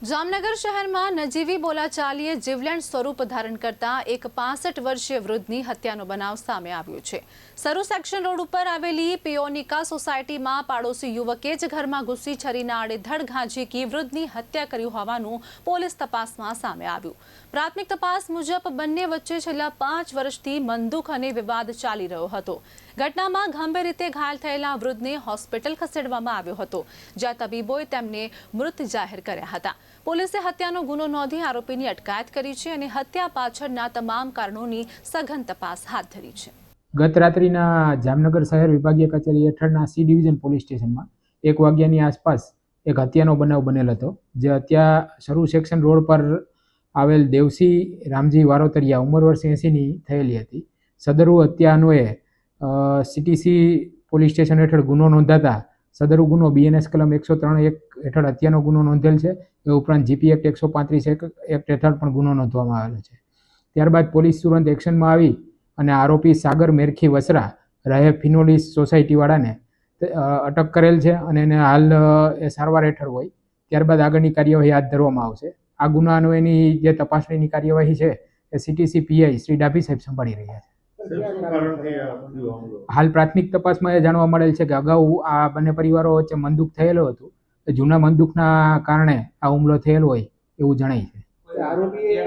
જામનગર શહેરમાં નજીવી બોલાચાલીએ જીવલેણ સ્વરૂપ ધારણ કરતા એક 65 વર્ષીય વૃદ્ધની હત્યાનો બનાવ સામે આવ્યો છે। સરુ સેક્શન રોડ ઉપર આવેલી પિયોનિકા સોસાયટીમાં પાડોશી યુવકે જ ઘરમાં ઘૂસી છરીના આડેધડ ઘા ઝીંકી વૃદ્ધની હત્યા કરી હોવાનું પોલીસ તપાસમાં સામે આવ્યું। પ્રાથમિક તપાસ મુજબ બંને વચ્ચે છેલ્લા 5 વર્ષથી મનદુખ અને વિવાદ ચાલી રહ્યો હતો। ઘટનામાં ગંભીર રીતે ઘાયલ થયેલા વૃદ્ધને હોસ્પિટલ ખસેડવામાં આવ્યો હતો, જ્યાં તબીબોએ તેમને મૃત જાહેર કર્યા હતા। પોલીસે હત્યાનો ગુનો નોંધી આરોપીની અટકાયત કરી છે અને હત્યા પાછળના તમામ કારણોની સઘન તપાસ હાથ ધરી છે। ગત રાત્રિના જામનગર શહેર વિભાગીય કચેરી હેઠળના સી ડિવિઝન પોલીસ સ્ટેશનમાં 1 વાગ્યાની આસપાસ એક હત્યાનો બનાવ બનેલ હતો, જે હત્યા સરુ સેક્શન રોડ પર આવેલ દેવસી રામજી વારોતરિયા ઉંમર વર્ષ 80ની થયેલી હતી। સદરુ હત્યા અન્વયે સીટીસી પોલીસ સ્ટેશન હેઠળ ગુનો નોંધાતા સદરુ ગુનો બીએનએસ કલમ 103(1) હેઠળ હત્યાનો ગુનો નોંધેલ છે। એ ઉપરાંત જીપી એક્ટ 135(1) એક્ટ હેઠળ પણ ગુનો નોંધવામાં આવેલો છે। ત્યારબાદ પોલીસ તુરંત એક્શનમાં આવી અને આરોપી સાગર મેરખી વસરા રહે ફિનોલિસ સોસાયટીવાળાને અટક કરેલ છે અને એને હાલ એ સારવાર હેઠળ હોય। ત્યારબાદ આગળની કાર્યવાહી હાથ ધરવામાં આવશે। આ ગુના અન્વયની જે તપાસણીની કાર્યવાહી છે એ સીટીસી પીઆઈ શ્રી ડાભી સાહેબ સંભાળી રહ્યા છે। હાલ પ્રાથમિક તપાસમાં એ જાણવા મળેલ છે કે અગાઉ આ બંને પરિવારો વચ્ચે મનદુખ થયેલો હતું, જૂના મનદુખના કારણે આ હુમલો થયેલો હોય એવું જણાય છે।